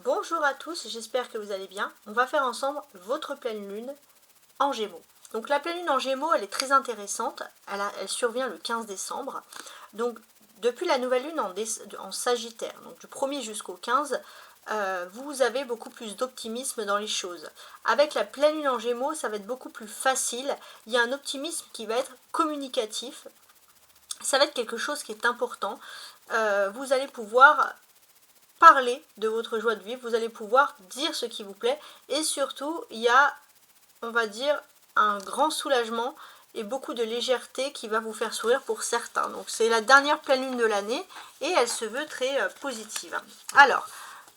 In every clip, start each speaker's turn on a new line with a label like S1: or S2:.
S1: Bonjour à tous, j'espère que vous allez bien. On va faire ensemble votre pleine lune en Gémeaux. Donc la pleine lune en Gémeaux, elle est très intéressante. Elle survient le 15 décembre. Donc depuis la nouvelle lune en Sagittaire, donc du 1er jusqu'au 15, vous avez beaucoup plus d'optimisme dans les choses. Avec la pleine lune en Gémeaux, ça va être beaucoup plus facile. Il y a un optimisme qui va être communicatif. Ça va être quelque chose qui est important. Vous allez pouvoir parler de votre joie de vivre, vous allez pouvoir dire ce qui vous plaît, et surtout il y a, on va dire, un grand soulagement et beaucoup de légèreté qui va vous faire sourire pour certains. Donc c'est la dernière pleine lune de l'année et elle se veut très positive. Alors,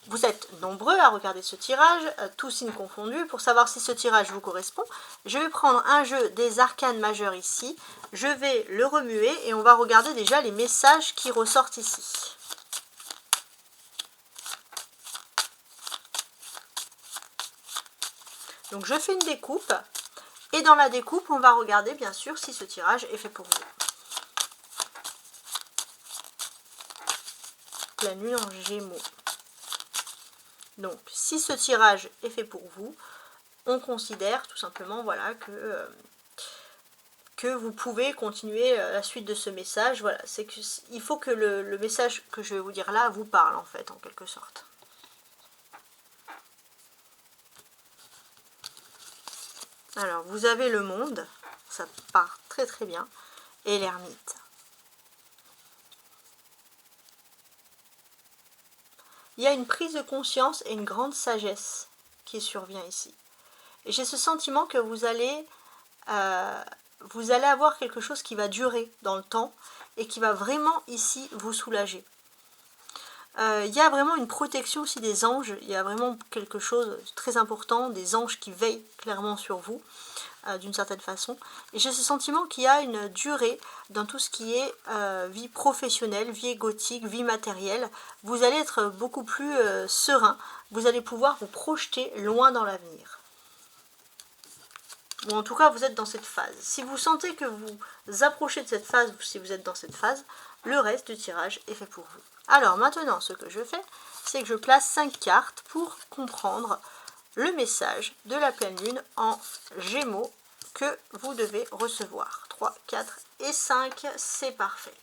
S1: vous êtes nombreux à regarder ce tirage, tous signes confondus. Pour savoir si ce tirage vous correspond, je vais prendre un jeu des arcanes majeurs ici, je vais le remuer et on va regarder déjà les messages qui ressortent ici. Donc je fais une découpe, et dans la découpe, on va regarder bien sûr si ce tirage est fait pour vous. Pleine lune en Gémeaux. Donc si ce tirage est fait pour vous, on considère tout simplement voilà, que vous pouvez continuer la suite de ce message. Voilà, c'est qu'il faut que le message que je vais vous dire là vous parle en fait, en quelque sorte. Alors, vous avez le monde, ça part très très bien, et l'ermite. Il y a une prise de conscience et une grande sagesse qui survient ici. Et j'ai ce sentiment que vous allez avoir quelque chose qui va durer dans le temps et qui va vraiment ici vous soulager. Il y a vraiment une protection aussi des anges, il y a vraiment quelque chose de très important, des anges qui veillent clairement sur vous, d'une certaine façon. Et j'ai ce sentiment qu'il y a une durée dans tout ce qui est vie professionnelle, vie égotique, vie matérielle. Vous allez être beaucoup plus serein, vous allez pouvoir vous projeter loin dans l'avenir. Ou en tout cas, vous êtes dans cette phase. Si vous sentez que vous approchez de cette phase, ou si vous êtes dans cette phase, le reste du tirage est fait pour vous. Alors maintenant, ce que je fais, c'est que je place 5 cartes pour comprendre le message de la pleine lune en Gémeaux que vous devez recevoir. 3, 4 et 5, c'est parfait.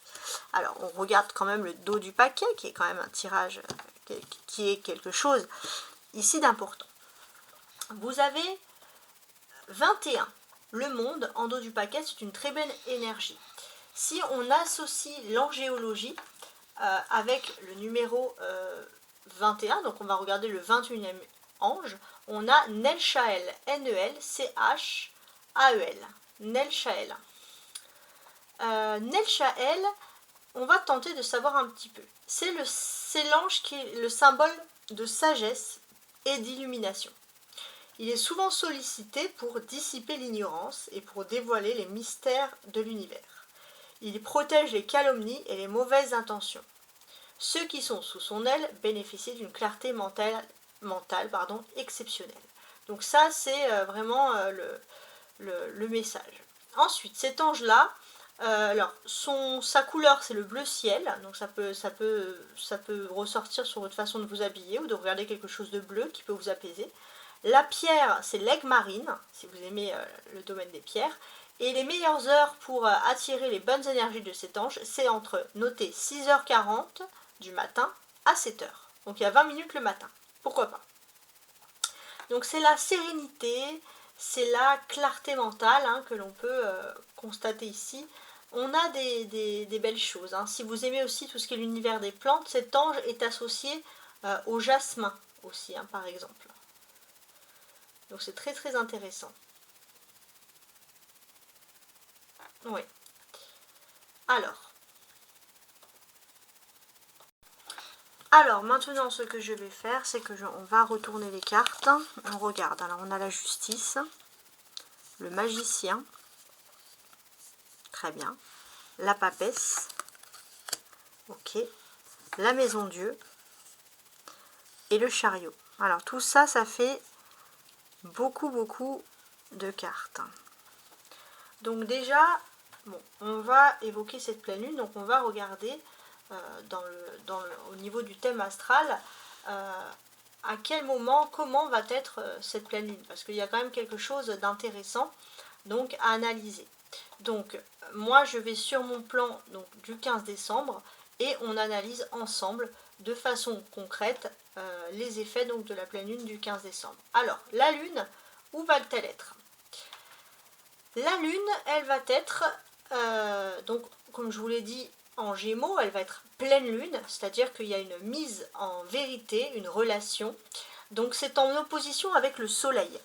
S1: Alors, on regarde quand même le dos du paquet, qui est quand même un tirage qui est quelque chose ici d'important. Vous avez 21. Le monde en dos du paquet, c'est une très belle énergie. Si on associe l'angéologie avec le numéro 21, donc on va regarder le 21e ange, on a Nelchael, N-E-L-C-H-A-E-L, Nelchael. Nelchael, on va tenter de savoir un petit peu. C'est l'ange qui est le symbole de sagesse et d'illumination. Il est souvent sollicité pour dissiper l'ignorance et pour dévoiler les mystères de l'univers. Il protège les calomnies et les mauvaises intentions. Ceux qui sont sous son aile bénéficient d'une clarté mentale exceptionnelle. Donc ça, c'est vraiment le message. Ensuite, cet ange-là, sa couleur, c'est le bleu ciel. Donc ça peut ressortir sur votre façon de vous habiller ou de regarder quelque chose de bleu qui peut vous apaiser. La pierre, c'est l'aigle marine, si vous aimez le domaine des pierres. Et les meilleures heures pour attirer les bonnes énergies de cet ange, c'est entre, notez, 6h40 du matin à 7h. Donc il y a 20 minutes le matin. Pourquoi pas? Donc c'est la sérénité, c'est la clarté mentale que l'on peut constater ici. On a des belles choses. Si vous aimez aussi tout ce qui est l'univers des plantes, cet ange est associé au jasmin aussi, par exemple. Donc c'est très très intéressant. Oui. Alors maintenant ce que je vais faire, c'est que on va retourner les cartes. On regarde. Alors on a la justice, le magicien, très bien, la papesse, ok, la maison Dieu et le chariot. Alors tout ça, ça fait beaucoup de cartes. Donc déjà, bon, on va évoquer cette pleine lune, donc on va regarder au niveau du thème astral à quel moment, comment va être cette pleine lune, parce qu'il y a quand même quelque chose d'intéressant donc à analyser. Donc moi je vais sur mon plan donc, du 15 décembre et on analyse ensemble de façon concrète les effets donc, de la pleine lune du 15 décembre. Alors la lune, où va-t-elle être? La lune, elle va être, donc comme je vous l'ai dit, en Gémeaux, elle va être pleine lune, c'est-à-dire qu'il y a une mise en vérité, une relation. Donc c'est en opposition avec le soleil.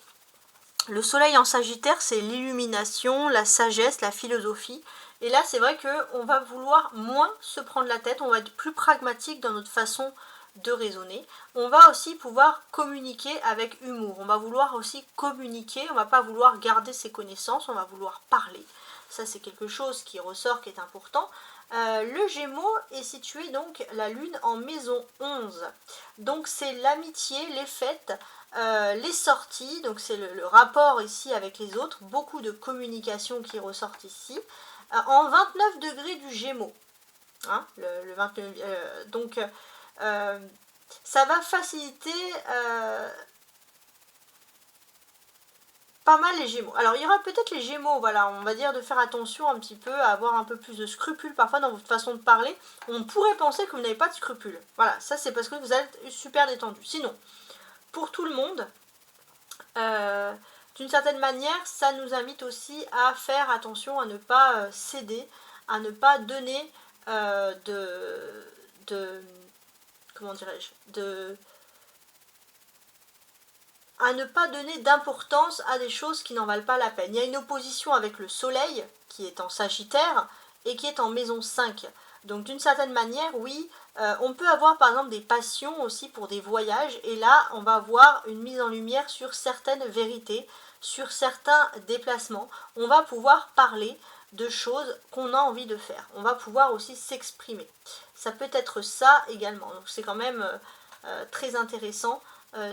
S1: Le soleil en Sagittaire, c'est l'illumination, la sagesse, la philosophie. Et là, c'est vrai qu'on va vouloir moins se prendre la tête, on va être plus pragmatique dans notre façon de raisonner. On va aussi pouvoir communiquer avec humour. On va vouloir aussi communiquer, on ne va pas vouloir garder ses connaissances, on va vouloir parler. Ça, c'est quelque chose qui ressort, qui est important. Le Gémeaux est situé donc la lune en maison 11. Donc c'est l'amitié, les fêtes, les sorties, donc c'est le rapport ici avec les autres, beaucoup de communication qui ressortent ici, en 29 degrés du Gémeaux. Hein, le 29, donc ça va faciliter pas mal les Gémeaux. Alors il y aura peut-être les Gémeaux, voilà, on va dire de faire attention un petit peu, à avoir un peu plus de scrupules parfois dans votre façon de parler. On pourrait penser que vous n'avez pas de scrupules. Voilà, ça c'est parce que vous êtes super détendu. Sinon, pour tout le monde, d'une certaine manière, ça nous invite aussi à faire attention, à ne pas céder, à ne pas donner comment dirais-je, à ne pas donner d'importance à des choses qui n'en valent pas la peine. Il y a une opposition avec le soleil, qui est en Sagittaire, et qui est en maison 5. Donc d'une certaine manière, oui, on peut avoir par exemple des passions aussi pour des voyages, et là, on va avoir une mise en lumière sur certaines vérités, sur certains déplacements. On va pouvoir parler de choses qu'on a envie de faire. On va pouvoir aussi s'exprimer. Ça peut être ça également. Donc c'est quand même très intéressant.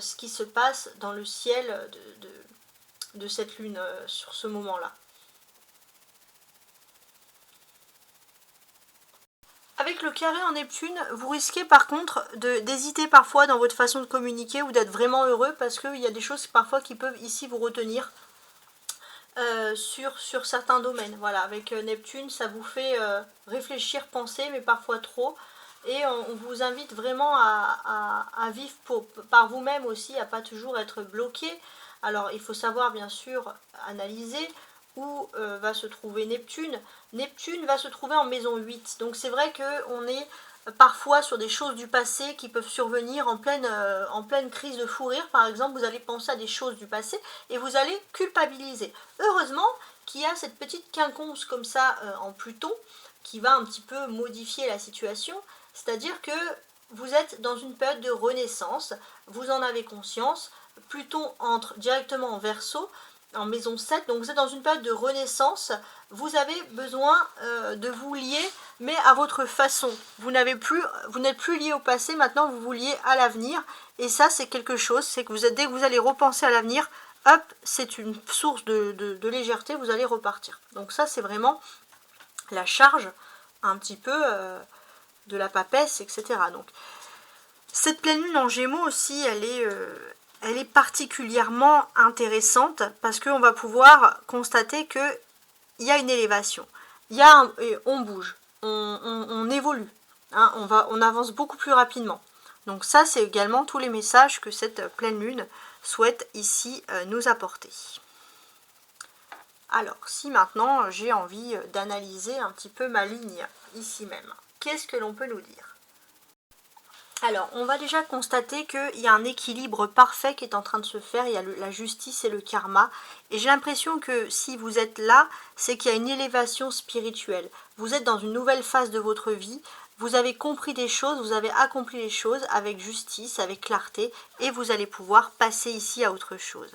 S1: Ce qui se passe dans le ciel de cette lune sur ce moment-là. Avec le carré en Neptune, vous risquez par contre d'hésiter parfois dans votre façon de communiquer ou d'être vraiment heureux parce qu'il y a des choses parfois qui peuvent ici vous retenir sur certains domaines. Voilà, avec Neptune, ça vous fait réfléchir, penser, mais parfois trop. Et on vous invite vraiment à vivre par vous-même aussi, à pas toujours être bloqué. Alors il faut savoir bien sûr analyser où va se trouver Neptune. Neptune va se trouver en maison 8. Donc c'est vrai qu'on est parfois sur des choses du passé qui peuvent survenir en pleine crise de fou rire. Par exemple, vous allez penser à des choses du passé et vous allez culpabiliser. Heureusement qu'il y a cette petite quinconce comme ça en Pluton qui va un petit peu modifier la situation. C'est-à-dire que vous êtes dans une période de renaissance, vous en avez conscience, Pluton entre directement en Verseau, en maison 7, donc vous êtes dans une période de renaissance, vous avez besoin de vous lier, mais à votre façon. Vous n'êtes plus lié au passé, maintenant vous vous liez à l'avenir, et ça c'est quelque chose, c'est que dès que vous allez repenser à l'avenir, hop, c'est une source de légèreté, vous allez repartir. Donc ça c'est vraiment la charge un petit peu de la papesse, etc. Donc, cette pleine lune en Gémeaux aussi, elle est particulièrement intéressante parce qu'on va pouvoir constater qu'il y a une élévation, on bouge, on évolue, hein, on avance beaucoup plus rapidement. Donc ça, c'est également tous les messages que cette pleine lune souhaite ici nous apporter. Alors, si maintenant j'ai envie d'analyser un petit peu ma ligne ici même, qu'est-ce que l'on peut nous dire? Alors, on va déjà constater qu'il y a un équilibre parfait qui est en train de se faire, il y a la justice et le karma, et j'ai l'impression que si vous êtes là, c'est qu'il y a une élévation spirituelle. Vous êtes dans une nouvelle phase de votre vie, vous avez compris des choses, vous avez accompli les choses avec justice, avec clarté, et vous allez pouvoir passer ici à autre chose.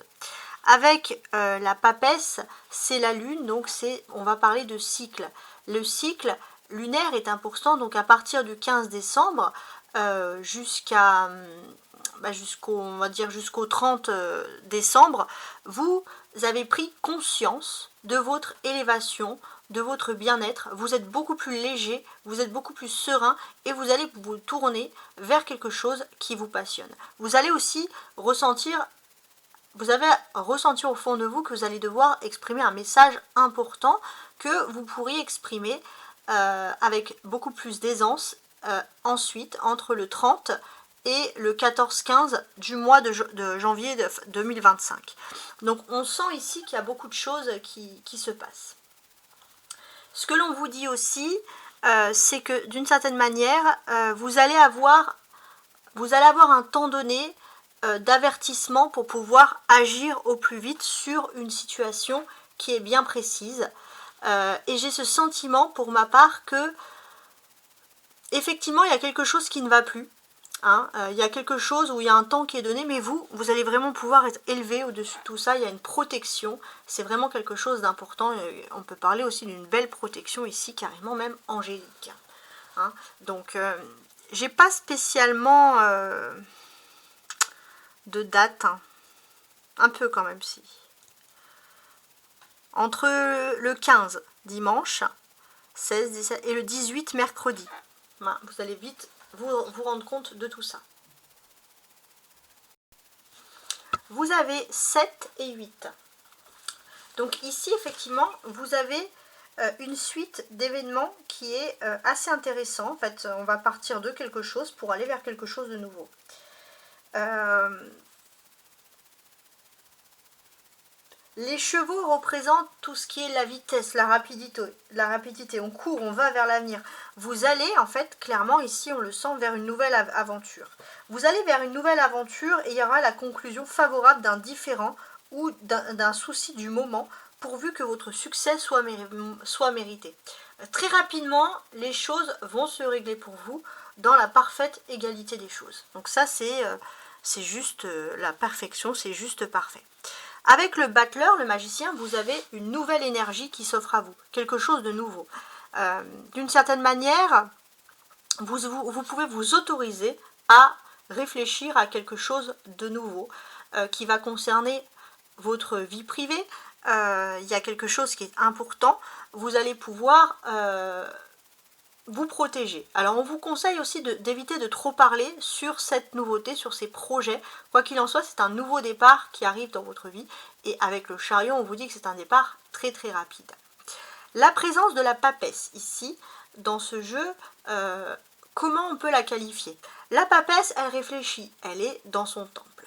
S1: Avec la papesse, c'est la lune, donc on va parler de cycle. Le cycle lunaire est important, donc à partir du 15 décembre jusqu'au 30 décembre, vous avez pris conscience de votre élévation, de votre bien-être. Vous êtes beaucoup plus léger, vous êtes beaucoup plus serein et vous allez vous tourner vers quelque chose qui vous passionne. Vous allez aussi ressentir, vous avez ressenti au fond de vous que vous allez devoir exprimer un message important que vous pourriez exprimer avec beaucoup plus d'aisance ensuite entre le 30 et le 14-15 du mois de janvier 2025. Donc on sent ici qu'il y a beaucoup de choses qui se passent. Ce que l'on vous dit aussi, c'est que d'une certaine manière, vous allez avoir un temps donné d'avertissement pour pouvoir agir au plus vite sur une situation qui est bien précise. Et j'ai ce sentiment pour ma part que effectivement il y a quelque chose qui ne va plus. Il y a quelque chose où il y a un temps qui est donné, mais vous allez vraiment pouvoir être élevé au-dessus de tout ça. Il y a une protection, c'est vraiment quelque chose d'important. On peut parler aussi d'une belle protection ici, carrément même angélique. Donc, j'ai pas spécialement de date, un peu quand même si. Entre le 15 dimanche, 16, 17 et le 18 mercredi. Vous allez vite vous rendre compte de tout ça. Vous avez 7 et 8. Donc ici, effectivement, vous avez une suite d'événements qui est assez intéressant. En fait, on va partir de quelque chose pour aller vers quelque chose de nouveau. Les chevaux représentent tout ce qui est la vitesse, la rapidité. On court, on va vers l'avenir. Vous allez, en fait, clairement, ici, on le sent, vers une nouvelle aventure. Vous allez vers une nouvelle aventure et il y aura la conclusion favorable d'un différend ou d'un souci du moment, pourvu que votre succès soit mérité. Très rapidement, les choses vont se régler pour vous dans la parfaite égalité des choses. Donc ça, c'est juste la perfection, c'est juste parfait. Avec le battleur, le magicien, vous avez une nouvelle énergie qui s'offre à vous, quelque chose de nouveau. D'une certaine manière, vous pouvez vous autoriser à réfléchir à quelque chose de nouveau qui va concerner votre vie privée. Il y a quelque chose qui est important. Vous allez pouvoir vous protéger. Alors on vous conseille aussi d'éviter de trop parler sur cette nouveauté, sur ces projets. Quoi qu'il en soit, c'est un nouveau départ qui arrive dans votre vie. Et avec le chariot, on vous dit que c'est un départ très très rapide. La présence de la papesse ici, dans ce jeu, comment on peut la qualifier? La papesse, elle réfléchit, elle est dans son temple.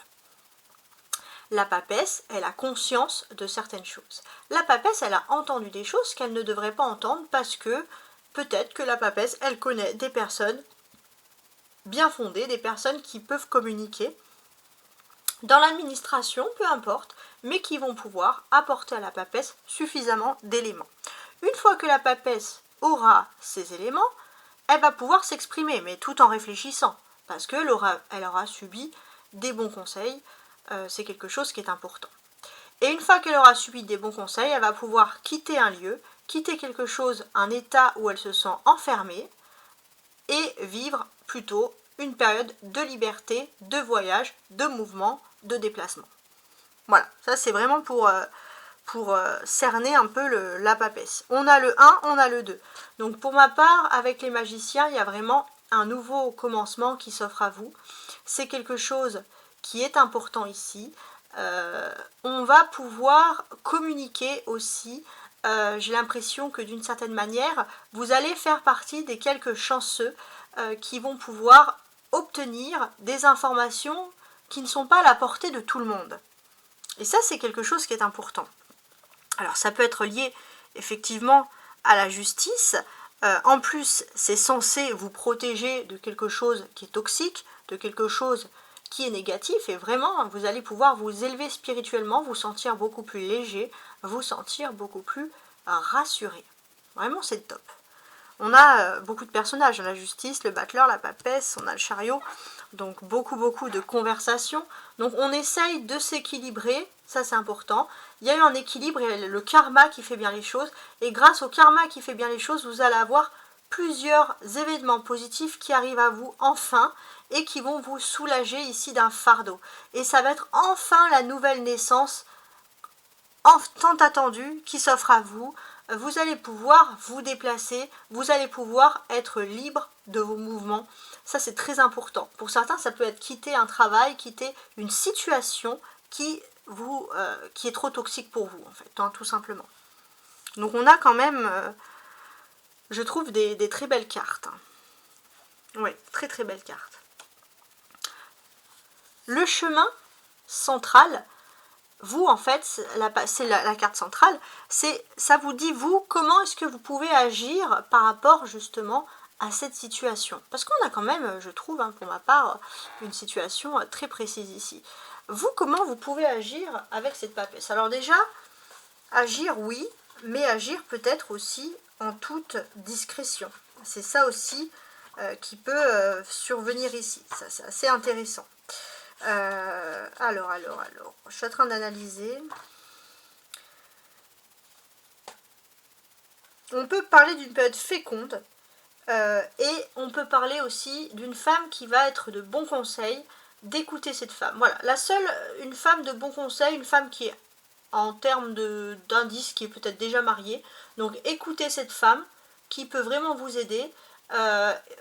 S1: La papesse, elle a conscience de certaines choses. La papesse, elle a entendu des choses qu'elle ne devrait pas entendre parce que peut-être que la papesse, elle connaît des personnes bien fondées, des personnes qui peuvent communiquer dans l'administration, peu importe, mais qui vont pouvoir apporter à la papesse suffisamment d'éléments. Une fois que la papesse aura ces éléments, elle va pouvoir s'exprimer, mais tout en réfléchissant, parce qu'elle aura subi des bons conseils, c'est quelque chose qui est important. Et une fois qu'elle aura subi des bons conseils, elle va pouvoir quitter un lieu, quitter quelque chose, un état où elle se sent enfermée, et vivre plutôt une période de liberté, de voyage, de mouvement, de déplacement. Voilà, ça c'est vraiment pour cerner un peu la papesse. On a le 1, on a le 2. Donc pour ma part, avec les magiciens, il y a vraiment un nouveau commencement qui s'offre à vous. C'est quelque chose qui est important ici. On va pouvoir communiquer aussi. J'ai l'impression que d'une certaine manière, vous allez faire partie des quelques chanceux qui vont pouvoir obtenir des informations qui ne sont pas à la portée de tout le monde. Et ça, c'est quelque chose qui est important. Alors, ça peut être lié effectivement à la justice. En plus, c'est censé vous protéger de quelque chose qui est toxique, de quelque chose qui est négatif, et vraiment, vous allez pouvoir vous élever spirituellement, vous sentir beaucoup plus léger, vous sentir beaucoup plus rassuré. Vraiment, c'est top. On a beaucoup de personnages, la justice, le battleur, la papesse, on a le chariot, donc beaucoup de conversations. Donc on essaye de s'équilibrer, ça c'est important. Il y a eu un équilibre, et le karma qui fait bien les choses, et grâce au karma qui fait bien les choses, vous allez avoir plusieurs événements positifs qui arrivent à vous enfin, et qui vont vous soulager ici d'un fardeau. Et ça va être enfin la nouvelle naissance, tant attendu qui s'offre à vous. Vous allez pouvoir vous déplacer, vous allez pouvoir être libre de vos mouvements. Ça, c'est très important. Pour certains, ça peut être quitter un travail, quitter une situation qui est trop toxique pour vous, en fait, hein, tout simplement. Donc on a quand même, je trouve, des très belles cartes. Oui, très très belles cartes. Le chemin central, vous, en fait, c'est la carte centrale, ça vous dit, vous, comment est-ce que vous pouvez agir par rapport, justement, à cette situation. Parce qu'on a quand même, je trouve, hein, pour ma part, une situation très précise ici. Vous, comment vous pouvez agir avec cette papesse? Alors déjà, agir, oui, mais agir peut-être aussi en toute discrétion. C'est ça aussi qui peut survenir ici. Ça, c'est assez intéressant. Alors, je suis en train d'analyser. On peut parler d'une période féconde et on peut parler aussi d'une femme qui va être de bons conseils, d'écouter cette femme. Voilà, une femme de bons conseils, une femme qui est en termes d'indices, qui est peut-être déjà mariée. Donc écoutez cette femme qui peut vraiment vous aider,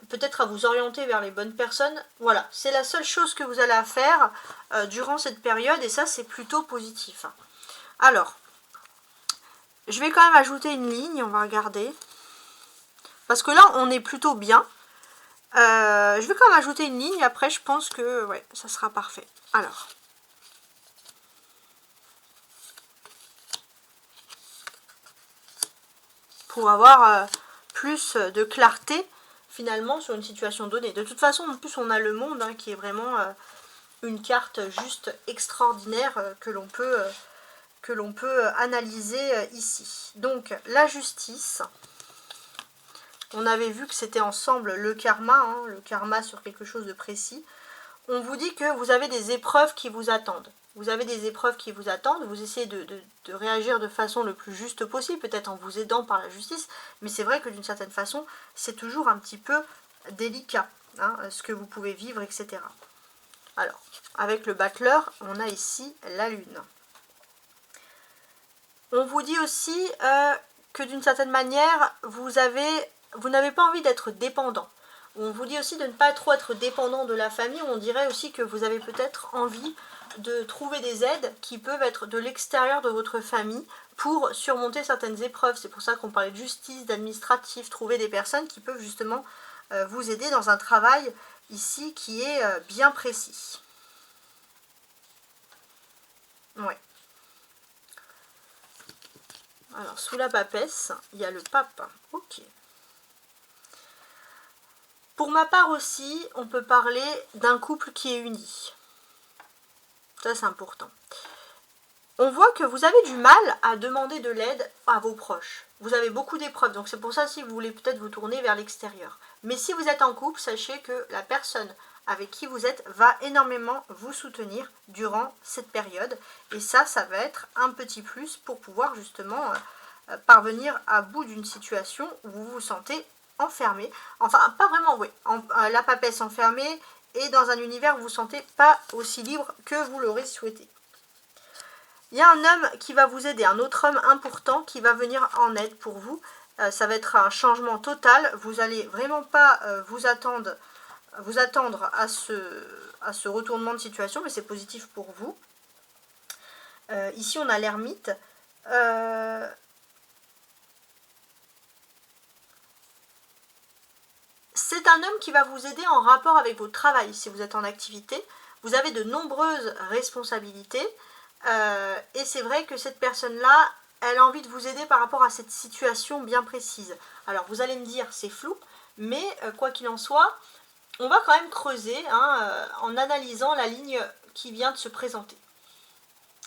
S1: peut-être à vous orienter vers les bonnes personnes. Voilà, c'est la seule chose que vous allez faire durant cette période, et ça c'est plutôt positif. Alors, je vais quand même ajouter une ligne, on va regarder. Parce que là, on est plutôt bien. Je vais quand même ajouter une ligne, après je pense que ouais, ça sera parfait. Alors. Pour avoir plus de clarté finalement sur une situation donnée. De toute façon, en plus on a le monde hein, qui est vraiment une carte juste extraordinaire que l'on peut analyser ici. Donc la justice, on avait vu que c'était ensemble le karma sur quelque chose de précis. On vous dit que vous avez des épreuves qui vous attendent. Vous avez des épreuves qui vous attendent, vous essayez de réagir de façon le plus juste possible, peut-être en vous aidant par la justice, mais c'est vrai que d'une certaine façon, c'est toujours un petit peu délicat, hein, ce que vous pouvez vivre, etc. Alors, avec le battleur, on a ici la lune. On vous dit aussi que d'une certaine manière, vous n'avez pas envie d'être dépendant. On vous dit aussi de ne pas trop être dépendant de la famille. On dirait aussi que vous avez peut-être envie de trouver des aides qui peuvent être de l'extérieur de votre famille pour surmonter certaines épreuves. C'est pour ça qu'on parlait de justice, d'administratif, trouver des personnes qui peuvent justement vous aider dans un travail ici qui est bien précis. Ouais. Alors, sous la papesse, il y a le pape. Ok. Pour ma part aussi, on peut parler d'un couple qui est uni. Ça, c'est important. On voit que vous avez du mal à demander de l'aide à vos proches. Vous avez beaucoup d'épreuves, donc c'est pour ça si vous voulez peut-être vous tourner vers l'extérieur. Mais si vous êtes en couple, sachez que la personne avec qui vous êtes va énormément vous soutenir durant cette période. Et ça va être un petit plus pour pouvoir justement parvenir à bout d'une situation où vous vous sentez enfermé. Enfin, pas vraiment, oui. La papesse enfermée et dans un univers où vous ne vous sentez pas aussi libre que vous l'aurez souhaité. Il y a un homme qui va vous aider, un autre homme important qui va venir en aide pour vous. Ça va être un changement total. Vous n'allez vraiment pas vous attendre à ce retournement de situation, mais c'est positif pour vous. Ici, on a l'ermite. C'est un homme qui va vous aider en rapport avec votre travail. Si vous êtes en activité, vous avez de nombreuses responsabilités. Et c'est vrai que cette personne-là, elle a envie de vous aider par rapport à cette situation bien précise. Alors, vous allez me dire, c'est flou, mais quoi qu'il en soit, on va quand même creuser en analysant la ligne qui vient de se présenter.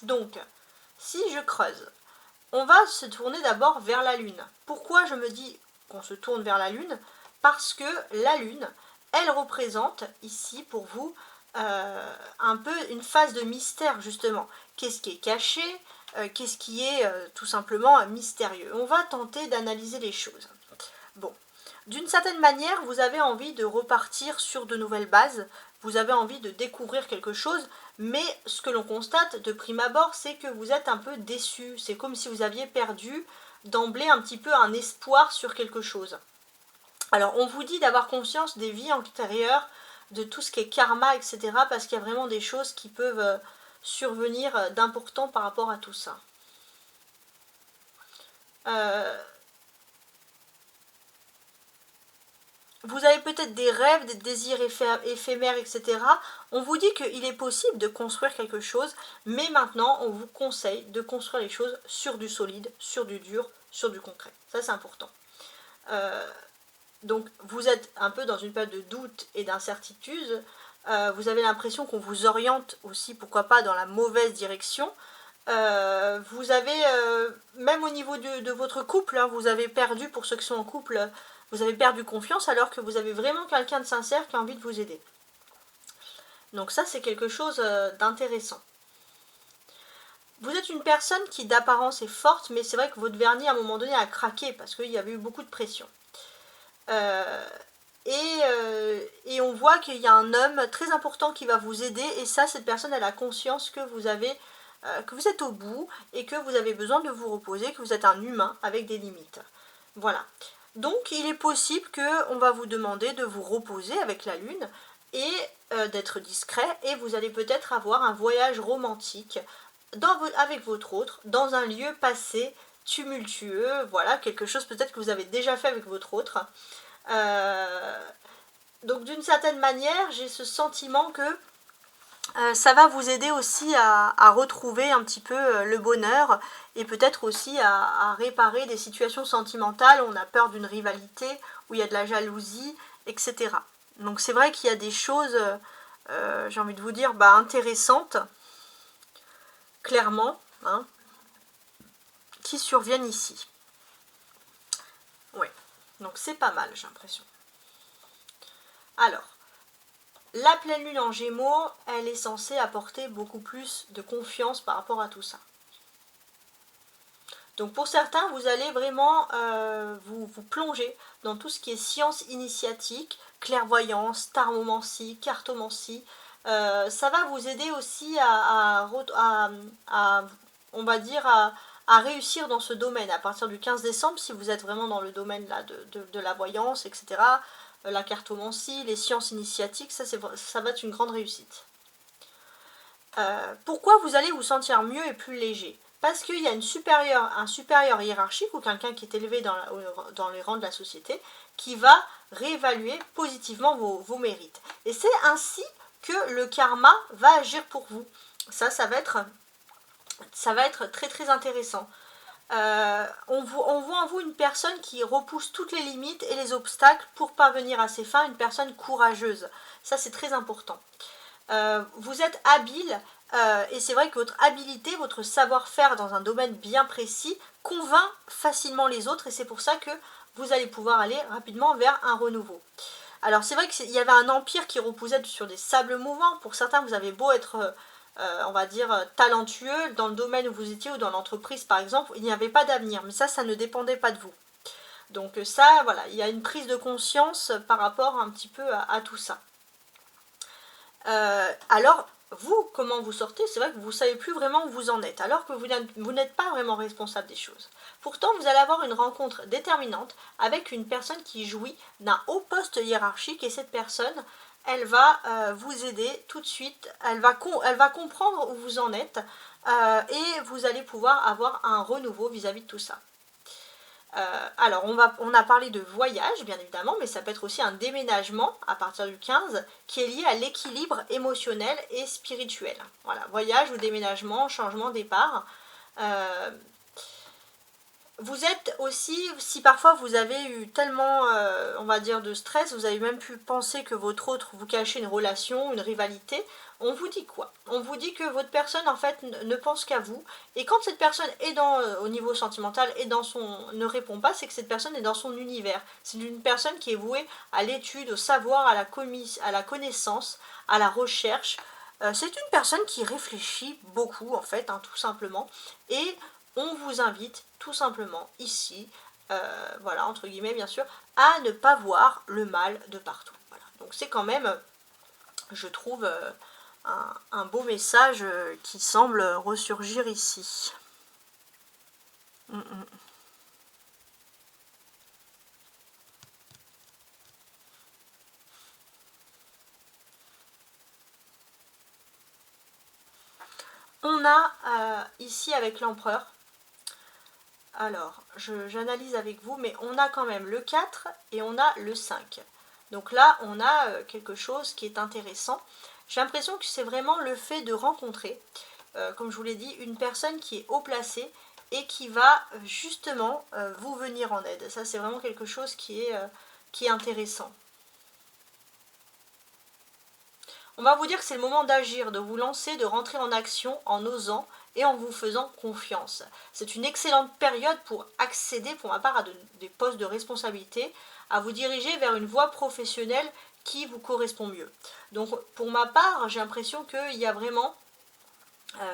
S1: Donc, si je creuse, on va se tourner d'abord vers la Lune. Pourquoi je me dis qu'on se tourne vers la Lune? Parce que la Lune, elle représente ici pour vous un peu une phase de mystère justement. Qu'est-ce qui est caché? Qu'est-ce qui est tout simplement mystérieux? On va tenter d'analyser les choses. Bon, d'une certaine manière, vous avez envie de repartir sur de nouvelles bases, vous avez envie de découvrir quelque chose, mais ce que l'on constate de prime abord, c'est que vous êtes un peu déçu. C'est comme si vous aviez perdu d'emblée un petit peu un espoir sur quelque chose. Alors on vous dit d'avoir conscience des vies antérieures, de tout ce qui est karma, etc. parce qu'il y a vraiment des choses qui peuvent survenir d'important par rapport à tout ça. Vous avez peut-être des rêves, des désirs éphémères, etc. On vous dit qu'il est possible de construire quelque chose, mais maintenant on vous conseille de construire les choses sur du solide, sur du dur, sur du concret. Ça c'est important. Donc vous êtes un peu dans une période de doute et d'incertitude. Vous avez l'impression qu'on vous oriente aussi, pourquoi pas, dans la mauvaise direction. Vous avez, même au niveau de votre couple, hein, vous avez perdu, pour ceux qui sont en couple, vous avez perdu confiance alors que vous avez vraiment quelqu'un de sincère qui a envie de vous aider. Donc ça, c'est quelque chose d'intéressant. Vous êtes une personne qui d'apparence est forte, mais c'est vrai que votre vernis à un moment donné a craqué parce qu'il y avait eu beaucoup de pression. Et on voit qu'il y a un homme très important qui va vous aider, et ça, cette personne, elle a conscience que vous êtes au bout et que vous avez besoin de vous reposer, que vous êtes un humain avec des limites. Voilà. Donc il est possible qu'on va vous demander de vous reposer avec la lune et d'être discret, et vous allez peut-être avoir un voyage romantique avec votre autre, dans un lieu passé tumultueux, voilà, quelque chose peut-être que vous avez déjà fait avec votre autre. Donc d'une certaine manière, j'ai ce sentiment que ça va vous aider aussi à retrouver un petit peu le bonheur, et peut-être aussi à réparer des situations sentimentales où on a peur d'une rivalité, où il y a de la jalousie, etc. Donc c'est vrai qu'il y a des choses, j'ai envie de vous dire, intéressantes, clairement, hein, qui surviennent ici. Oui, donc c'est pas mal, j'ai l'impression. Alors, la pleine lune en Gémeaux, elle est censée apporter beaucoup plus de confiance par rapport à tout ça. Donc pour certains, vous allez vraiment vous plonger dans tout ce qui est science initiatique, clairvoyance, taromancie, cartomancie. Ça va vous aider aussi on va dire, à réussir dans ce domaine à partir du 15 décembre, si vous êtes vraiment dans le domaine là, de la voyance, etc. La cartomancie, les sciences initiatiques, ça va être une grande réussite. Pourquoi vous allez vous sentir mieux et plus léger? Parce qu'il y a un supérieur hiérarchique ou quelqu'un qui est élevé dans les rangs de la société qui va réévaluer positivement vos mérites. Et c'est ainsi que le karma va agir pour vous. Ça va être très très intéressant. On voit en vous une personne qui repousse toutes les limites et les obstacles pour parvenir à ses fins, une personne courageuse. Ça c'est très important. Vous êtes habile, et c'est vrai que votre habileté, votre savoir-faire dans un domaine bien précis convainc facilement les autres, et c'est pour ça que vous allez pouvoir aller rapidement vers un renouveau. Alors c'est vrai qu'il y avait un empire qui reposait sur des sables mouvants. Pour certains, vous avez beau être, on va dire, talentueux dans le domaine où vous étiez ou dans l'entreprise par exemple, il n'y avait pas d'avenir, mais ça ne dépendait pas de vous. Donc ça, voilà, il y a une prise de conscience par rapport un petit peu à tout ça. Alors, vous, comment vous sortez? C'est vrai que vous ne savez plus vraiment où vous en êtes, alors que vous n'êtes pas vraiment responsable des choses. Pourtant, vous allez avoir une rencontre déterminante avec une personne qui jouit d'un haut poste hiérarchique, et cette personne, elle va vous aider tout de suite, elle va comprendre où vous en êtes, et vous allez pouvoir avoir un renouveau vis-à-vis de tout ça. Alors, on a parlé de voyage, bien évidemment, mais ça peut être aussi un déménagement à partir du 15 qui est lié à l'équilibre émotionnel et spirituel. Voilà, voyage ou déménagement, changement, départ. Vous êtes aussi, si parfois vous avez eu tellement, on va dire, de stress, vous avez même pu penser que votre autre vous cachait une relation, une rivalité, on vous dit quoi? On vous dit que votre personne, en fait, ne pense qu'à vous, et quand cette personne est au niveau sentimental et ne répond pas, c'est que cette personne est dans son univers. C'est une personne qui est vouée à l'étude, au savoir, à la connaissance, à la recherche. C'est une personne qui réfléchit beaucoup, en fait, hein, tout simplement, et on vous invite tout simplement ici, voilà, entre guillemets bien sûr, à ne pas voir le mal de partout. Voilà. Donc c'est quand même je trouve un beau message qui semble ressurgir ici. On a ici avec l'empereur, alors j'analyse avec vous, mais on a quand même le 4 et on a le 5. Donc là, on a quelque chose qui est intéressant. J'ai l'impression que c'est vraiment le fait de rencontrer, comme je vous l'ai dit, une personne qui est haut placée et qui va justement vous venir en aide. Ça, c'est vraiment quelque chose qui est intéressant. On va vous dire que c'est le moment d'agir, de vous lancer, de rentrer en action en osant et en vous faisant confiance. C'est une excellente période pour accéder, pour ma part, à des postes de responsabilité, à vous diriger vers une voie professionnelle qui vous correspond mieux. Donc pour ma part, j'ai l'impression qu'il y a vraiment,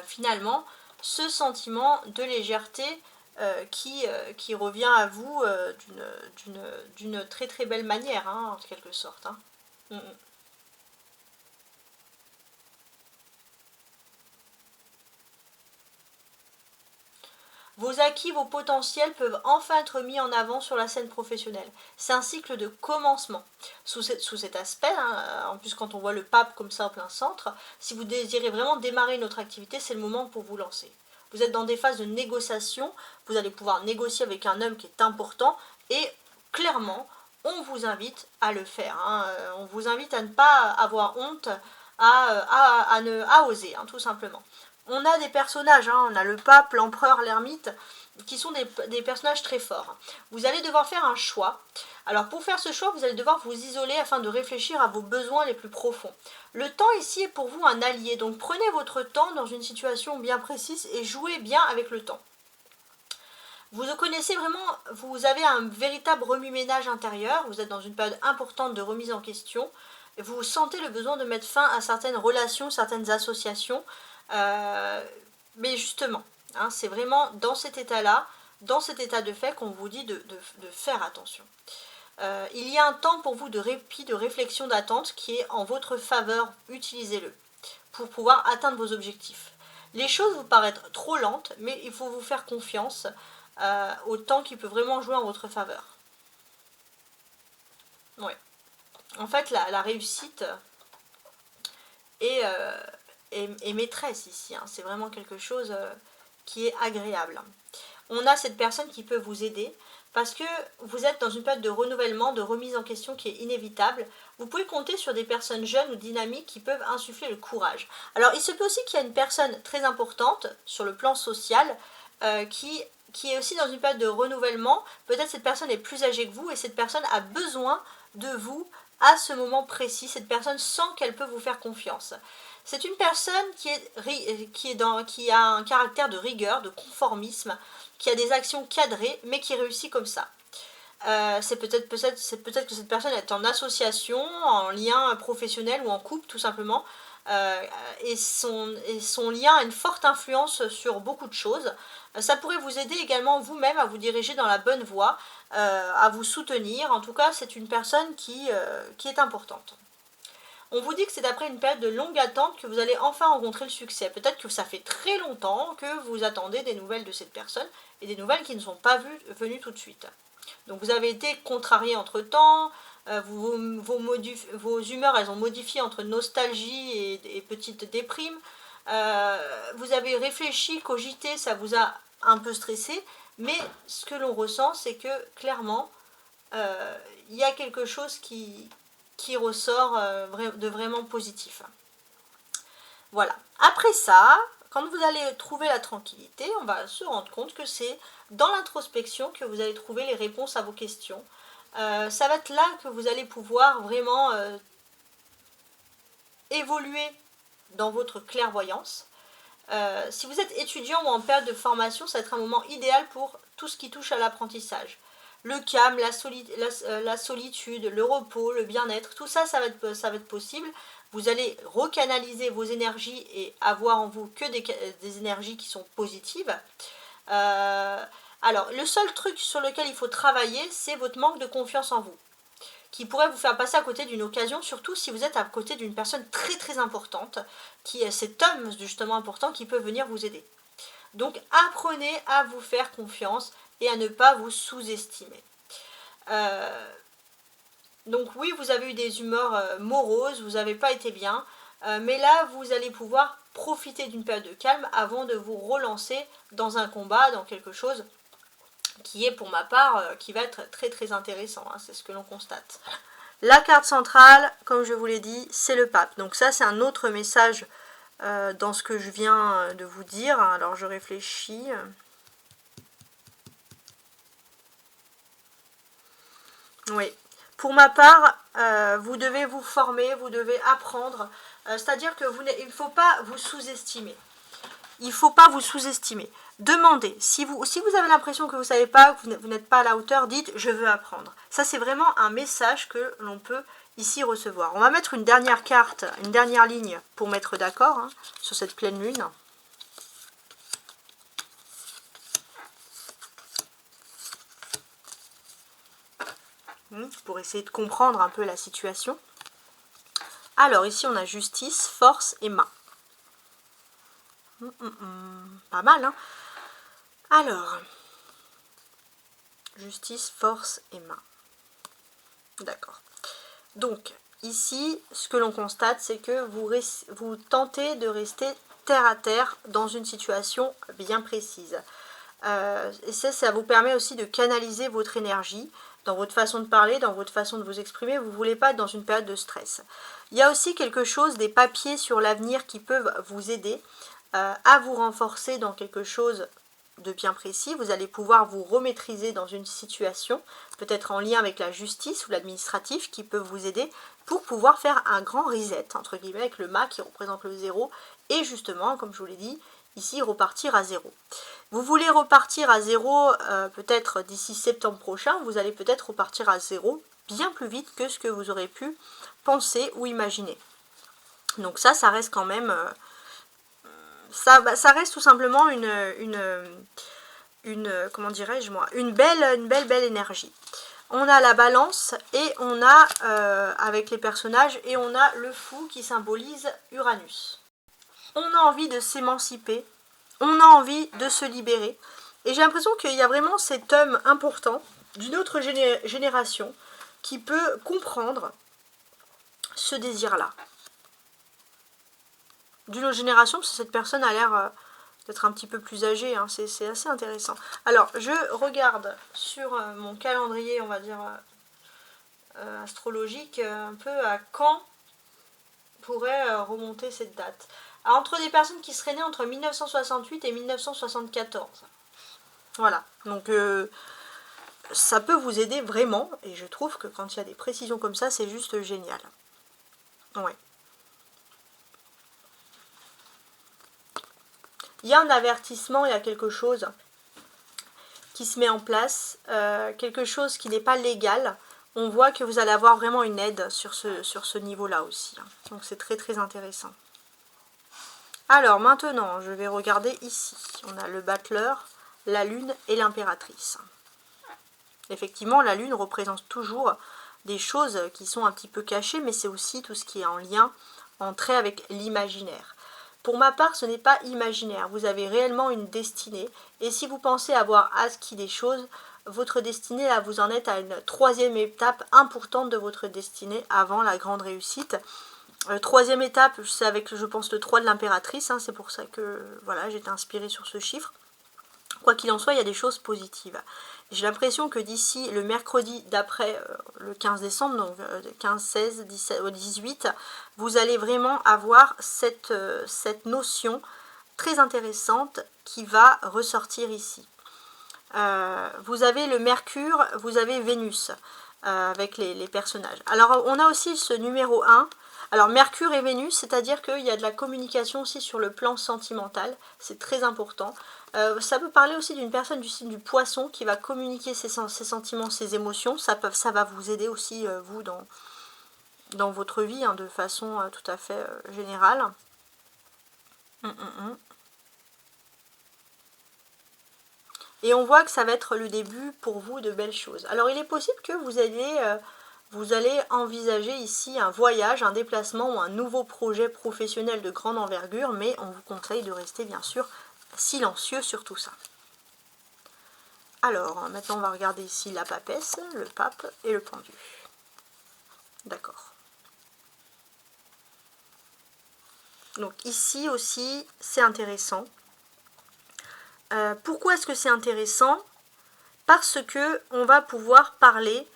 S1: finalement, ce sentiment de légèreté qui revient à vous d'une très très belle manière, hein, en quelque sorte. Hein. Vos acquis, vos potentiels peuvent enfin être mis en avant sur la scène professionnelle. C'est un cycle de commencement. Sous cet aspect, hein, en plus quand on voit le pape comme ça en plein centre, si vous désirez vraiment démarrer notre activité, c'est le moment pour vous lancer. Vous êtes dans des phases de négociation, vous allez pouvoir négocier avec un homme qui est important et clairement, on vous invite à le faire. Hein. On vous invite à ne pas avoir honte, à oser, hein, tout simplement. On a des personnages, hein, on a le pape, l'empereur, l'ermite, qui sont des personnages très forts. Vous allez devoir faire un choix. Alors pour faire ce choix, vous allez devoir vous isoler afin de réfléchir à vos besoins les plus profonds. Le temps ici est pour vous un allié, donc prenez votre temps dans une situation bien précise et jouez bien avec le temps. Vous connaissez vraiment, vous avez un véritable remue-ménage intérieur, vous êtes dans une période importante de remise en question, vous sentez le besoin de mettre fin à certaines relations, certaines associations, mais justement, hein, c'est vraiment dans cet état-là, dans cet état de fait qu'on vous dit de faire attention. Il y a un temps pour vous de répit, de réflexion, d'attente qui est en votre faveur, utilisez-le pour pouvoir atteindre vos objectifs. Les choses vous paraissent trop lentes, mais il faut vous faire confiance au temps qui peut vraiment jouer en votre faveur. Ouais. En fait, la réussite est maîtresse ici. Hein. C'est vraiment quelque chose qui est agréable. On a cette personne qui peut vous aider parce que vous êtes dans une période de renouvellement, de remise en question qui est inévitable. Vous pouvez compter sur des personnes jeunes ou dynamiques qui peuvent insuffler le courage. Alors il se peut aussi qu'il y ait une personne très importante sur le plan social qui est aussi dans une période de renouvellement. Peut-être cette personne est plus âgée que vous et cette personne a besoin de vous à ce moment précis. Cette personne sent qu'elle peut vous faire confiance. C'est une personne qui a un caractère de rigueur, de conformisme, qui a des actions cadrées, mais qui réussit comme ça. C'est peut-être que cette personne est en association, en lien professionnel ou en couple tout simplement, et son lien a une forte influence sur beaucoup de choses. Ça pourrait vous aider également vous-même à vous diriger dans la bonne voie, à vous soutenir. En tout cas, c'est une personne qui est importante. On vous dit que c'est après une période de longue attente que vous allez enfin rencontrer le succès. Peut-être que ça fait très longtemps que vous attendez des nouvelles de cette personne et des nouvelles qui ne sont pas venues tout de suite. Donc vous avez été contrarié entre-temps, vos humeurs elles ont modifié entre nostalgie et petite déprime. Vous avez réfléchi, cogité, ça vous a un peu stressé, mais ce que l'on ressent c'est que clairement il y a quelque chose qui ressort de vraiment positif. Voilà. Après ça, quand vous allez trouver la tranquillité, on va se rendre compte que c'est dans l'introspection que vous allez trouver les réponses à vos questions. Ça va être là que vous allez pouvoir vraiment évoluer dans votre clairvoyance. Si vous êtes étudiant ou en période de formation, ça va être un moment idéal pour tout ce qui touche à l'apprentissage. Le calme, la solitude, le repos, le bien-être, tout ça, ça va être possible. Vous allez recanaliser vos énergies et avoir en vous que des énergies qui sont positives. Alors, le seul truc sur lequel il faut travailler, c'est votre manque de confiance en vous, qui pourrait vous faire passer à côté d'une occasion, surtout si vous êtes à côté d'une personne très très importante, qui est cet homme justement important qui peut venir vous aider. Donc apprenez à vous faire confiance et à ne pas vous sous-estimer. Donc oui, vous avez eu des humeurs moroses, vous n'avez pas été bien, mais là vous allez pouvoir profiter d'une période de calme avant de vous relancer dans un combat, dans quelque chose qui est pour ma part, qui va être très très intéressant, hein, c'est ce que l'on constate. La carte centrale, comme je vous l'ai dit, c'est le pape. Donc ça c'est un autre message dans ce que je viens de vous dire. Alors je réfléchis. Oui. Pour ma part, vous devez vous former, vous devez apprendre. C'est-à-dire que il ne faut pas vous sous-estimer. Il ne faut pas vous sous-estimer. Demandez. Si vous avez l'impression que vous ne savez pas, que vous n'êtes pas à la hauteur, dites « je veux apprendre ». Ça, c'est vraiment un message que l'on peut ici recevoir. On va mettre une dernière carte, une dernière ligne pour mettre d'accord hein, sur cette pleine lune. Pour essayer de comprendre un peu la situation. Alors, ici, on a justice, force et main. Pas mal, hein? Alors, justice, force et main. D'accord. Donc, ici, ce que l'on constate, c'est que vous tentez de rester terre à terre dans une situation bien précise. Et ça vous permet aussi de canaliser votre énergie dans votre façon de parler, dans votre façon de vous exprimer. Vous ne voulez pas être dans une période de stress. Il y a aussi quelque chose, des papiers sur l'avenir qui peuvent vous aider à vous renforcer dans quelque chose de bien précis. Vous allez pouvoir vous remaîtriser dans une situation, peut-être en lien avec la justice ou l'administratif, qui peut vous aider pour pouvoir faire un grand reset, entre guillemets, avec le mât qui représente le 0, et justement, comme je vous l'ai dit, ici, repartir à 0. Vous voulez repartir à 0, peut-être d'ici septembre prochain, vous allez peut-être repartir à 0 bien plus vite que ce que vous aurez pu penser ou imaginer. Donc ça reste quand même... ça reste tout simplement comment dirais-je moi, une belle énergie. On a la balance et on a, avec les personnages, et on a le fou qui symbolise Uranus. On a envie de s'émanciper, on a envie de se libérer. Et j'ai l'impression qu'il y a vraiment cet homme important d'une autre génération qui peut comprendre ce désir-là. D'une autre génération, parce que cette personne a l'air d'être un petit peu plus âgée, hein. C'est assez intéressant. Alors, je regarde sur mon calendrier, on va dire, astrologique, un peu à quand pourrait remonter cette date. Alors, entre des personnes qui seraient nées entre 1968 et 1974. Voilà, donc ça peut vous aider vraiment, et je trouve que quand il y a des précisions comme ça, c'est juste génial. Ouais. Il y a un avertissement, il y a quelque chose qui se met en place, quelque chose qui n'est pas légal. On voit que vous allez avoir vraiment une aide sur ce niveau-là aussi. Donc c'est très très intéressant. Alors maintenant, je vais regarder ici. On a le battleur, la lune et l'impératrice. Effectivement, la lune représente toujours des choses qui sont un petit peu cachées, mais c'est aussi tout ce qui est en lien, en trait avec l'imaginaire. Pour ma part, ce n'est pas imaginaire. Vous avez réellement une destinée. Et si vous pensez avoir acquis des choses, votre destinée, là, vous en êtes à une troisième étape importante de votre destinée avant la grande réussite. Troisième étape, c'est avec, je pense, le 3 de l'impératrice. Hein, c'est pour ça que voilà, j'étais inspirée sur ce chiffre. Quoi qu'il en soit, il y a des choses positives. J'ai l'impression que d'ici le mercredi d'après le 15 décembre, donc 15, 16, 17, 18, vous allez vraiment avoir cette notion très intéressante qui va ressortir ici. Vous avez le Mercure, vous avez Vénus avec les personnages. Alors on a aussi ce numéro 1. Alors Mercure et Vénus, c'est-à-dire qu'il y a de la communication aussi sur le plan sentimental, c'est très important. Ça peut parler aussi d'une personne du signe du poisson qui va communiquer ses sentiments, ses émotions. Ça va vous aider aussi, vous, dans votre vie, hein, de façon tout à fait générale. Et on voit que ça va être le début pour vous de belles choses. Alors il est possible que vous ayez vous allez envisager ici un voyage, un déplacement ou un nouveau projet professionnel de grande envergure, mais on vous conseille de rester bien sûr silencieux sur tout ça. Alors, maintenant on va regarder ici la papesse, le pape et le pendu. D'accord. Donc ici aussi, c'est intéressant. Pourquoi est-ce que c'est intéressant? Parce que on va pouvoir parler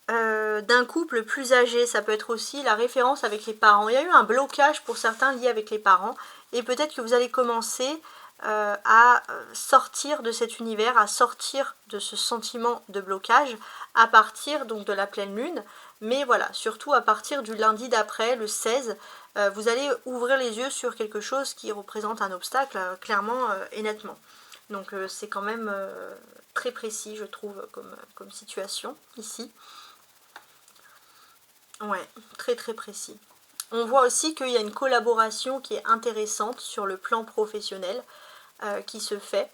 S1: d'un couple plus âgé. Ça peut être aussi la référence avec les parents. Il y a eu un blocage pour certains lié avec les parents, et peut-être que vous allez commencer à sortir de cet univers, à sortir de ce sentiment de blocage à partir donc de la pleine lune. Mais voilà, surtout à partir du lundi d'après, le 16, vous allez ouvrir les yeux sur quelque chose qui représente un obstacle, clairement et nettement. Donc c'est quand même très précis, je trouve, comme situation ici. Ouais, très très précis. On voit aussi qu'il y a une collaboration qui est intéressante sur le plan professionnel qui se fait.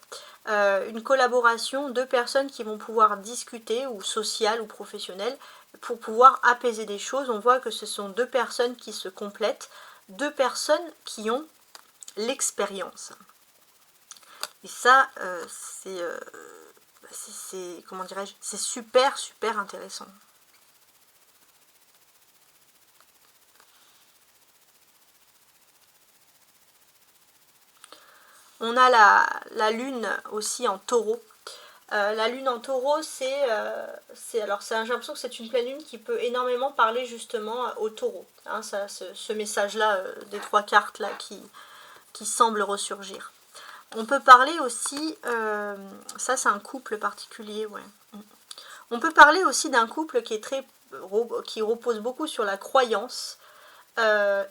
S1: Une collaboration de personnes qui vont pouvoir discuter, ou sociales ou professionnelles, pour pouvoir apaiser des choses. On voit que ce sont deux personnes qui se complètent, deux personnes qui ont l'expérience. Et ça, comment dirais-je, c'est super super intéressant. On a la lune aussi en taureau. La lune en taureau, j'ai l'impression que c'est une pleine lune qui peut énormément parler justement au taureau. Hein, ce message-là des trois cartes là qui semble ressurgir. On peut parler aussi, ça c'est un couple particulier, ouais. On peut parler aussi d'un couple qui repose beaucoup sur la croyance.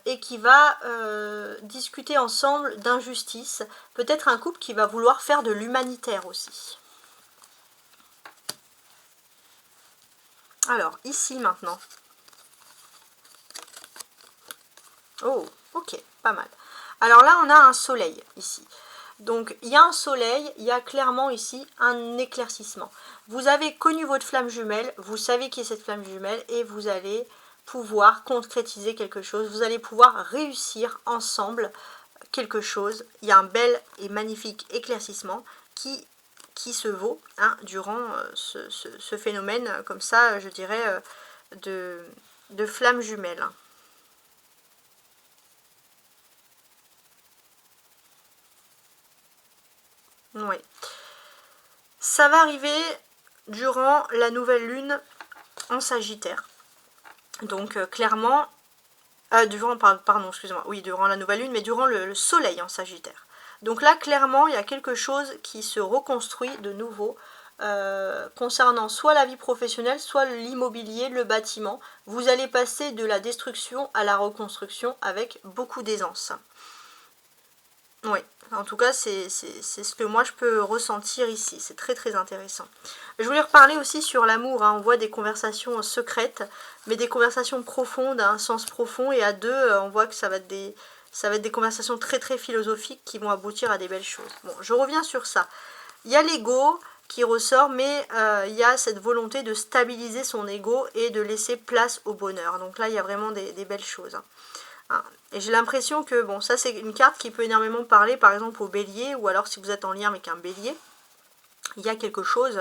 S1: Et qui va discuter ensemble d'injustice. Peut-être un couple qui va vouloir faire de l'humanitaire aussi. Alors, ici maintenant. Oh, ok, pas mal. Alors là, on a un soleil ici. Donc, il y a un soleil, il y a clairement ici un éclaircissement. Vous avez connu votre flamme jumelle, vous savez qui est cette flamme jumelle, et vous allez pouvoir concrétiser quelque chose, vous allez pouvoir réussir ensemble quelque chose. Il y a un bel et magnifique éclaircissement qui se vaut durant ce phénomène, comme ça, je dirais, de flamme jumelle. Oui. Ça va arriver durant la nouvelle lune en Sagittaire. Donc clairement, durant la nouvelle lune, mais durant le soleil en Sagittaire. Donc là, clairement, il y a quelque chose qui se reconstruit de nouveau concernant soit la vie professionnelle, soit l'immobilier, le bâtiment. Vous allez passer de la destruction à la reconstruction avec beaucoup d'aisance. Oui, en tout cas, c'est ce que moi je peux ressentir ici. C'est très très intéressant. Je voulais reparler aussi sur l'amour. On voit des conversations secrètes, mais des conversations profondes, à un sens profond. Et à deux, on voit que ça va être des conversations très très philosophiques qui vont aboutir à des belles choses. Bon, je reviens sur ça. Il y a l'ego qui ressort, mais il y a cette volonté de stabiliser son ego et de laisser place au bonheur. Donc là, il y a vraiment des belles choses. Et j'ai l'impression que, bon, ça c'est une carte qui peut énormément parler, par exemple au bélier, ou alors si vous êtes en lien avec un bélier, il y a quelque chose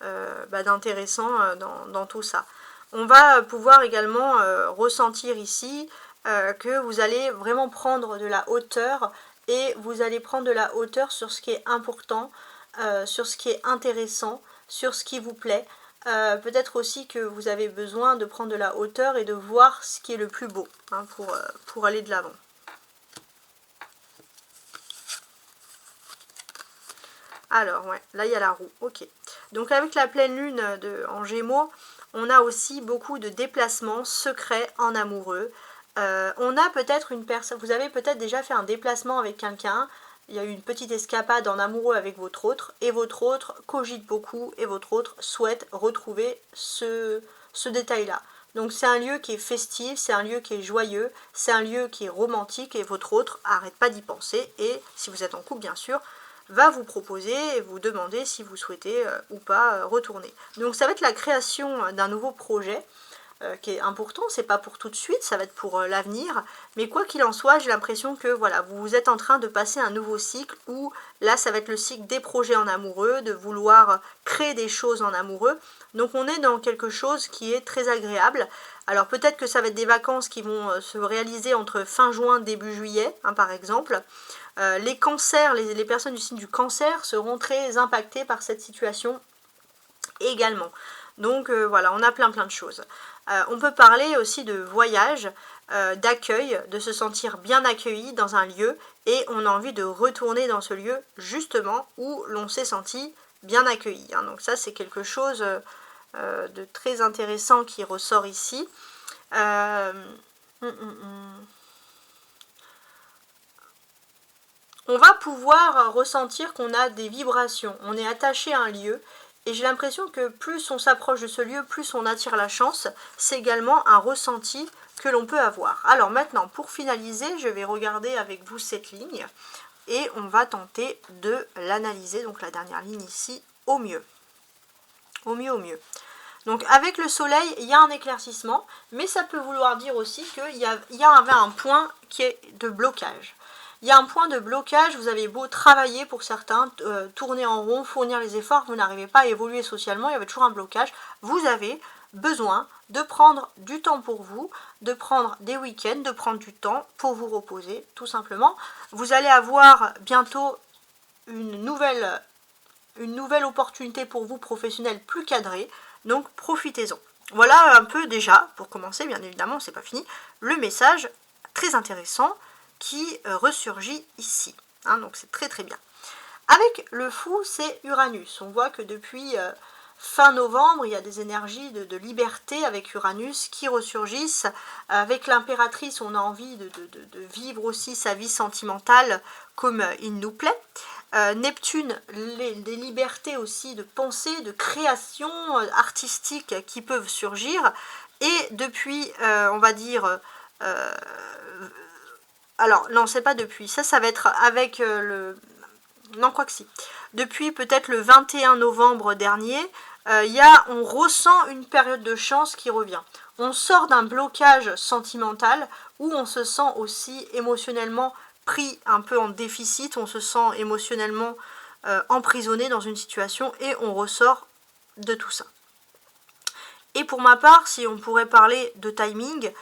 S1: d'intéressant dans tout ça. On va pouvoir également ressentir ici que vous allez vraiment prendre de la hauteur, et vous allez prendre de la hauteur sur ce qui est important, sur ce qui est intéressant, sur ce qui vous plaît. Peut-être aussi que vous avez besoin de prendre de la hauteur et de voir ce qui est le plus beau pour aller de l'avant. Alors, ouais, là il y a la roue, ok. Donc avec la pleine lune en Gémeaux, on a aussi beaucoup de déplacements secrets en amoureux. On a peut-être une personne, vous avez peut-être déjà fait un déplacement avec quelqu'un, il y a eu une petite escapade en amoureux avec votre autre, et votre autre cogite beaucoup, et votre autre souhaite retrouver ce détail-là. Donc c'est un lieu qui est festif, c'est un lieu qui est joyeux, c'est un lieu qui est romantique, et votre autre n'arrête pas d'y penser, et si vous êtes en couple bien sûr, va vous proposer et vous demander si vous souhaitez ou pas retourner. Donc ça va être la création d'un nouveau projet. qui est important, c'est pas pour tout de suite, ça va être pour l'avenir, mais quoi qu'il en soit, j'ai l'impression que voilà, vous êtes en train de passer un nouveau cycle où là ça va être le cycle des projets en amoureux, de vouloir créer des choses en amoureux, donc on est dans quelque chose qui est très agréable. Alors peut-être que ça va être des vacances qui vont se réaliser entre fin juin, début juillet, hein, par exemple. Les cancers, les personnes du signe du cancer seront très impactées par cette situation également. Donc voilà, on a plein de choses. On peut parler aussi de voyage, d'accueil, de se sentir bien accueilli dans un lieu et on a envie de retourner dans ce lieu justement où l'on s'est senti bien accueilli. Hein. Donc ça c'est quelque chose de très intéressant qui ressort ici. On va pouvoir ressentir qu'on a des vibrations, on est attaché à un lieu. Et j'ai l'impression que plus on s'approche de ce lieu, plus on attire la chance. C'est également un ressenti que l'on peut avoir. Alors maintenant, pour finaliser, je vais regarder avec vous cette ligne. Et on va tenter de l'analyser, donc la dernière ligne ici, au mieux. Au mieux. Donc avec le soleil, il y a un éclaircissement. Mais ça peut vouloir dire aussi qu'il y avait un point qui est de blocage. Il y a un point de blocage, vous avez beau travailler pour certains, tourner en rond, fournir les efforts, vous n'arrivez pas à évoluer socialement, il y avait toujours un blocage. Vous avez besoin de prendre du temps pour vous, de prendre des week-ends, de prendre du temps pour vous reposer, tout simplement. Vous allez avoir bientôt une nouvelle opportunité pour vous professionnelle plus cadrée, donc profitez-en. Voilà un peu déjà, pour commencer, bien évidemment, c'est pas fini, le message très intéressant qui ressurgit ici. Hein, donc c'est très bien. Avec le fou, c'est Uranus. On voit que depuis fin novembre, il y a des énergies de liberté avec Uranus qui ressurgissent. Avec l'impératrice, on a envie de vivre aussi sa vie sentimentale comme il nous plaît. Neptune, des libertés aussi de pensée, de création artistique qui peuvent surgir. Et depuis, on va dire... alors, non, c'est pas depuis. Ça va être avec non, quoi que si. Depuis peut-être le 21 novembre dernier, on ressent une période de chance qui revient. On sort d'un blocage sentimental où on se sent aussi émotionnellement pris un peu en déficit, on se sent émotionnellement emprisonné dans une situation et on ressort de tout ça. Et pour ma part, si on pourrait parler de timing,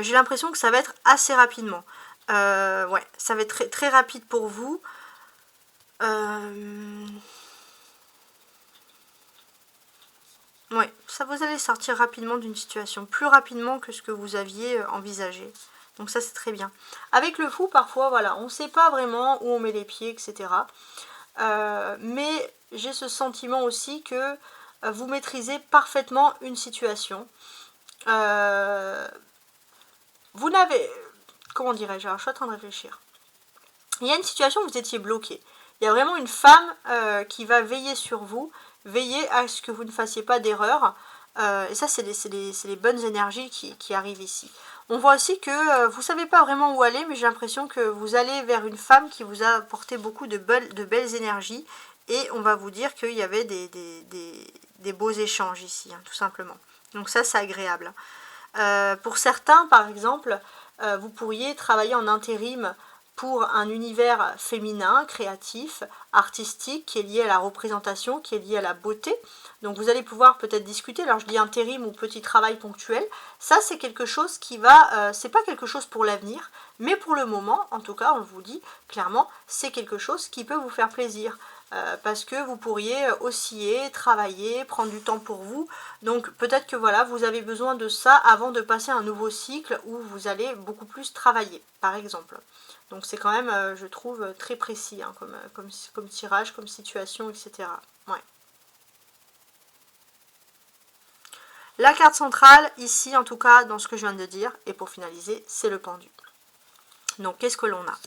S1: j'ai l'impression que ça va être assez rapidement. Ouais, ça va être très rapide pour vous. Ouais, ça vous allez sortir rapidement d'une situation, plus rapidement que ce que vous aviez envisagé. Donc ça c'est très bien. Avec le fou, parfois, voilà, on ne sait pas vraiment où on met les pieds, etc. Mais j'ai ce sentiment aussi que vous maîtrisez parfaitement une situation. Vous n'avez... Comment dirais-je? Alors, je suis en train de réfléchir. Il y a une situation où vous étiez bloqué. Il y a vraiment une femme qui va veiller sur vous, veiller à ce que vous ne fassiez pas d'erreur. Et ça, c'est les bonnes énergies qui arrivent ici. On voit aussi que vous ne savez pas vraiment où aller, mais j'ai l'impression que vous allez vers une femme qui vous a apporté beaucoup de belles énergies. Et on va vous dire qu'il y avait des beaux échanges ici, hein, tout simplement. Donc ça, c'est agréable. Pour certains, par exemple... vous pourriez travailler en intérim pour un univers féminin, créatif, artistique, qui est lié à la représentation, qui est lié à la beauté. Donc vous allez pouvoir peut-être discuter, alors je dis intérim ou petit travail ponctuel. Ça c'est quelque chose qui va, c'est pas quelque chose pour l'avenir, mais pour le moment, en tout cas on vous dit clairement, c'est quelque chose qui peut vous faire plaisir. Parce que vous pourriez osciller, travailler, prendre du temps pour vous. Donc peut-être que voilà, vous avez besoin de ça avant de passer un nouveau cycle où vous allez beaucoup plus travailler, par exemple. Donc c'est quand même, je trouve, très précis hein, comme tirage, comme situation, etc. Ouais. La carte centrale, ici en tout cas, dans ce que je viens de dire, et pour finaliser, c'est le pendu. Donc qu'est-ce que l'on a?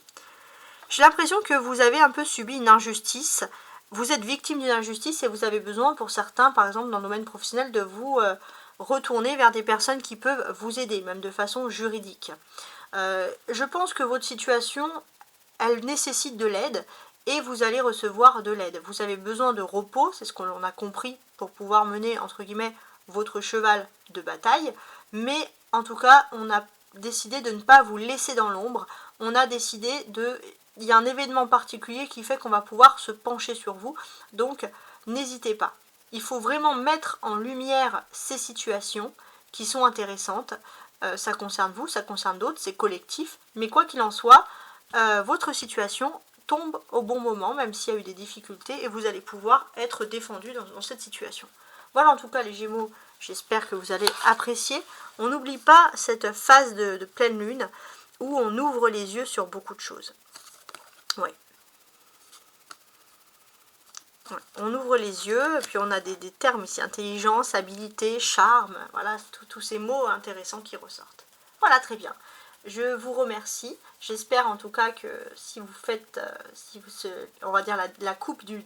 S1: J'ai l'impression que vous avez un peu subi une injustice. Vous êtes victime d'une injustice et vous avez besoin, pour certains, par exemple dans le domaine professionnel, de vous retourner vers des personnes qui peuvent vous aider, même de façon juridique. Je pense que votre situation, elle nécessite de l'aide et vous allez recevoir de l'aide. Vous avez besoin de repos, c'est ce qu'on a compris, pour pouvoir mener, entre guillemets, votre cheval de bataille. mais en tout cas, on a décidé de ne pas vous laisser dans l'ombre. On a décidé il y a un événement particulier qui fait qu'on va pouvoir se pencher sur vous. Donc, n'hésitez pas. Il faut vraiment mettre en lumière ces situations qui sont intéressantes. Ça concerne vous, ça concerne d'autres, c'est collectif. Mais quoi qu'il en soit, votre situation tombe au bon moment, même s'il y a eu des difficultés, et vous allez pouvoir être défendu dans cette situation. Voilà en tout cas les Gémeaux, j'espère que vous allez apprécier. On n'oublie pas cette phase de pleine lune où on ouvre les yeux sur beaucoup de choses. Ouais. On ouvre les yeux, et puis on a des termes ici, intelligence, habileté, charme, voilà, tous ces mots intéressants qui ressortent. Voilà, très bien. Je vous remercie. J'espère en tout cas que si vous faites, on va dire la coupe de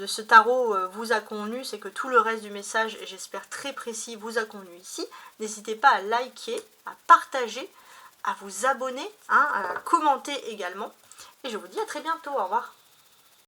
S1: ce tarot vous a convenu, c'est que tout le reste du message, j'espère très précis, vous a convenu ici. N'hésitez pas à liker, à partager, à vous abonner, à commenter également. Et je vous dis à très bientôt. Au revoir.